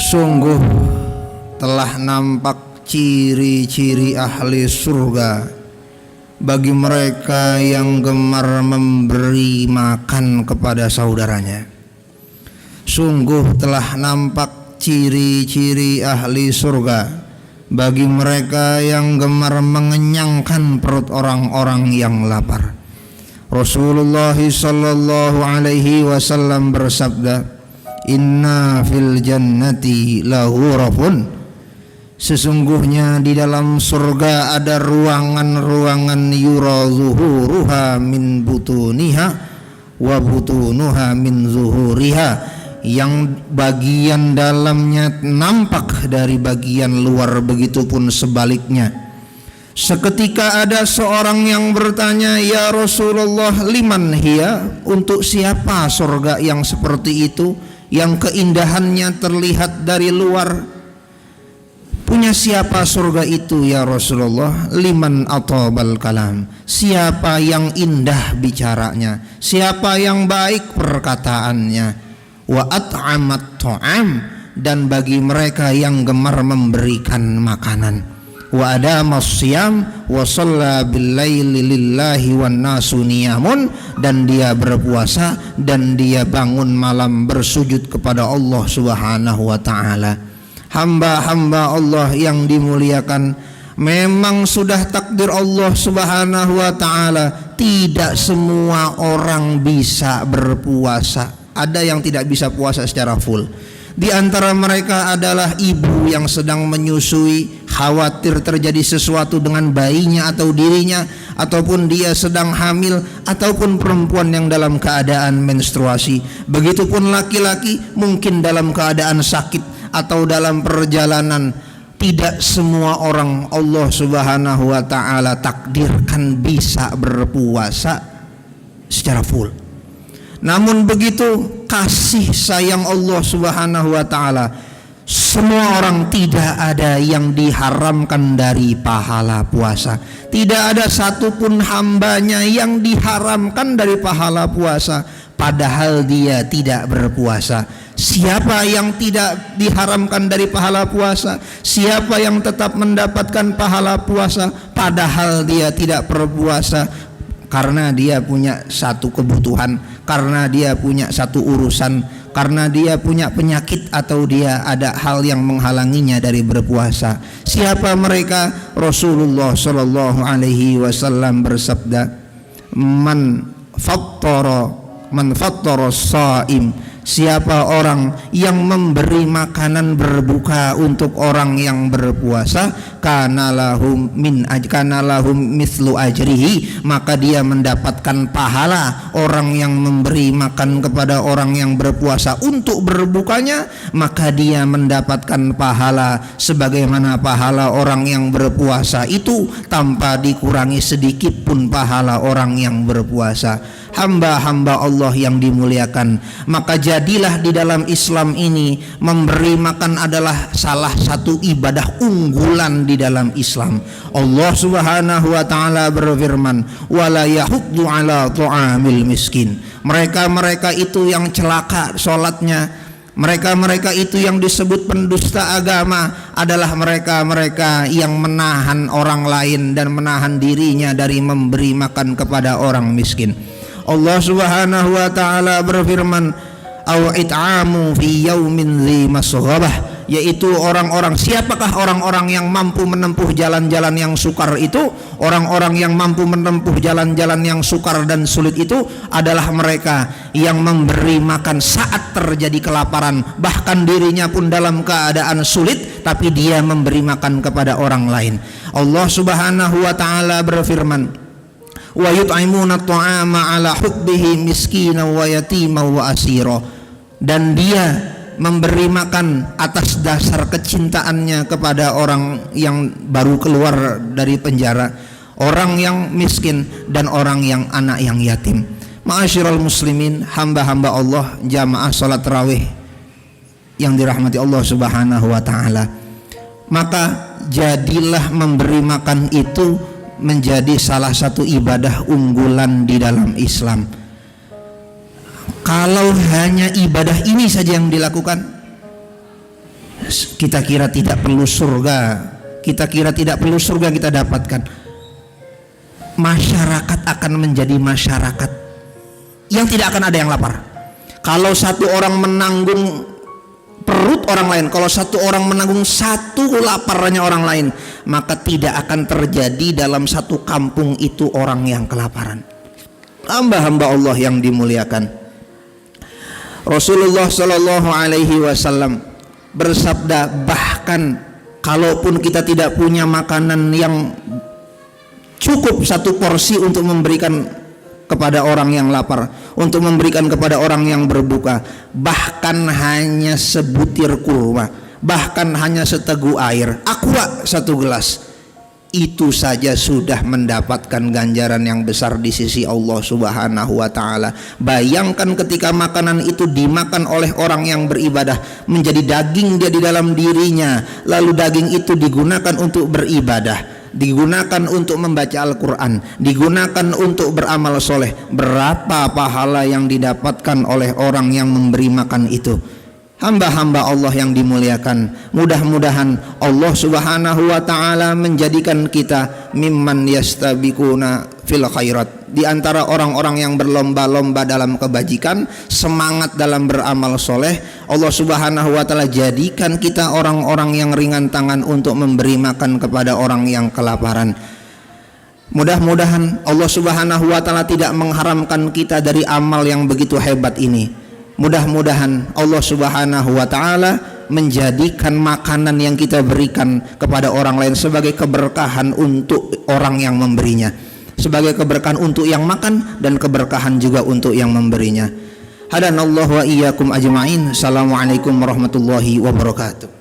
Sungguh telah nampak ciri-ciri ahli surga bagi mereka yang gemar memberi makan kepada saudaranya. Sungguh telah nampak ciri-ciri ahli surga bagi mereka yang gemar mengenyangkan perut orang-orang yang lapar. Rasulullah sallallahu alaihi wasallam bersabda, "Inna fil jannati lahurafun." Sesungguhnya di dalam surga ada ruangan-ruangan yura zuhuruha min butuniha wa butunuha min zuhuriha, yang bagian dalamnya nampak dari bagian luar, begitupun sebaliknya. Seketika ada seorang yang bertanya, "Ya Rasulullah, liman hiya?" Untuk siapa surga yang seperti itu, yang keindahannya terlihat dari luar? Punya siapa surga itu ya Rasulullah? Liman atabal kalam, siapa yang indah bicaranya, siapa yang baik perkataannya. Wa at'amat ta'am, dan bagi mereka yang gemar memberikan makanan. Wa adamas siyam wa shalla bil laili lillahi wan nasu niyamun, dan dia berpuasa dan dia bangun malam bersujud kepada Allah Subhanahu wa taala. Hamba-hamba Allah yang dimuliakan, memang sudah takdir Allah Subhanahu wa taala, tidak semua orang bisa berpuasa. Ada yang tidak bisa puasa secara full. Di antara mereka adalah ibu yang sedang menyusui, khawatir terjadi sesuatu dengan bayinya atau dirinya, ataupun dia sedang hamil, ataupun perempuan yang dalam keadaan menstruasi. Begitupun laki-laki mungkin dalam keadaan sakit atau dalam perjalanan. Tidak semua orang Allah Subhanahu wa taala takdirkan bisa berpuasa secara full. Namun begitu kasih sayang Allah Subhanahu wa taala, semua orang tidak ada yang diharamkan dari pahala puasa. Tidak ada satupun hambanya yang diharamkan dari pahala puasa, padahal dia tidak berpuasa. Siapa yang tidak diharamkan dari pahala puasa? Siapa yang tetap mendapatkan pahala puasa padahal dia tidak berpuasa? Karena dia punya satu kebutuhan, karena dia punya satu urusan, karena dia punya penyakit, atau dia ada hal yang menghalanginya dari berpuasa. Siapa mereka? Rasulullah sallallahu alaihi wasallam bersabda, Man fattara shaim, siapa orang yang memberi makanan berbuka untuk orang yang berpuasa, kana lahum mislu ajrihi, maka dia mendapatkan pahala orang yang memberi makan kepada orang yang berpuasa untuk berbukanya, maka dia mendapatkan pahala sebagaimana pahala orang yang berpuasa itu tanpa dikurangi sedikit pun pahala orang yang berpuasa. Hamba-hamba Allah yang dimuliakan, maka jadilah di dalam Islam ini memberi makan adalah salah satu ibadah unggulan di dalam Islam. Allah Subhanahu wa taala berfirman, wala yahuddu ala ta'amil miskin. Mereka-mereka itu yang celaka salatnya, mereka-mereka itu yang disebut pendusta agama adalah mereka-mereka yang menahan orang lain dan menahan dirinya dari memberi makan kepada orang miskin. Allah Subhanahu wa taala berfirman, aw it'amu fi yaumin dzi masghabah, yaitu orang-orang, siapakah orang-orang yang mampu menempuh jalan-jalan yang sukar itu? Orang-orang yang mampu menempuh jalan-jalan yang sukar dan sulit itu adalah mereka yang memberi makan saat terjadi kelaparan, bahkan dirinya pun dalam keadaan sulit tapi dia memberi makan kepada orang lain. Allah Subhanahu wa taala berfirman, wa yut'imuna ta'ama ala hubbihi miskinan wa yatiman wa asira, dan dia memberi makan atas dasar kecintaannya kepada orang yang baru keluar dari penjara, orang yang miskin dan orang yang anak yang yatim. Ma'asyiral muslimin, hamba-hamba Allah, jamaah salat tarawih yang dirahmati Allah Subhanahu wa taala, maka jadilah memberi makan itu menjadi salah satu ibadah unggulan di dalam Islam. Kalau hanya ibadah ini saja yang dilakukan, kita kira tidak perlu surga, kita kira tidak perlu surga kita dapatkan, masyarakat akan menjadi masyarakat yang tidak akan ada yang lapar. Kalau satu orang menanggung perut orang lain, kalau satu orang menanggung satu laparnya orang lain, maka tidak akan terjadi dalam satu kampung itu orang yang kelaparan. Hamba-hamba Allah yang dimuliakan, Rasulullah Shallallahu Alaihi Wasallam bersabda, bahkan kalaupun kita tidak punya makanan yang cukup satu porsi untuk memberikan kepada orang yang lapar, untuk memberikan kepada orang yang berbuka, bahkan hanya sebutir kurma, bahkan hanya seteguk air, aqua satu gelas, itu saja sudah mendapatkan ganjaran yang besar di sisi Allah Subhanahu wa Ta'ala. Bayangkan ketika makanan itu dimakan oleh orang yang beribadah, menjadi daging dia di dalam dirinya, lalu daging itu digunakan untuk beribadah, digunakan untuk membaca Al-Quran, digunakan untuk beramal soleh. Berapa pahala yang didapatkan oleh orang yang memberi makan itu? Hamba-hamba Allah yang dimuliakan, mudah-mudahan Allah Subhanahu wa Ta'ala menjadikan kita mimman yastabiquna fil khairat, di antara orang-orang yang berlomba-lomba dalam kebajikan, semangat dalam beramal soleh. Allah Subhanahu wa Ta'ala jadikan kita orang-orang yang ringan tangan untuk memberi makan kepada orang yang kelaparan. Mudah-mudahan Allah Subhanahu wa Ta'ala tidak mengharamkan kita dari amal yang begitu hebat ini. Mudah-mudahan Allah Subhanahu wa Ta'ala menjadikan makanan yang kita berikan kepada orang lain sebagai keberkahan untuk orang yang memberinya, sebagai keberkahan untuk yang makan dan keberkahan juga untuk yang memberinya. Hadanallahu wa iyyakum ajma'in. Assalamualaikum warahmatullahi wabarakatuh.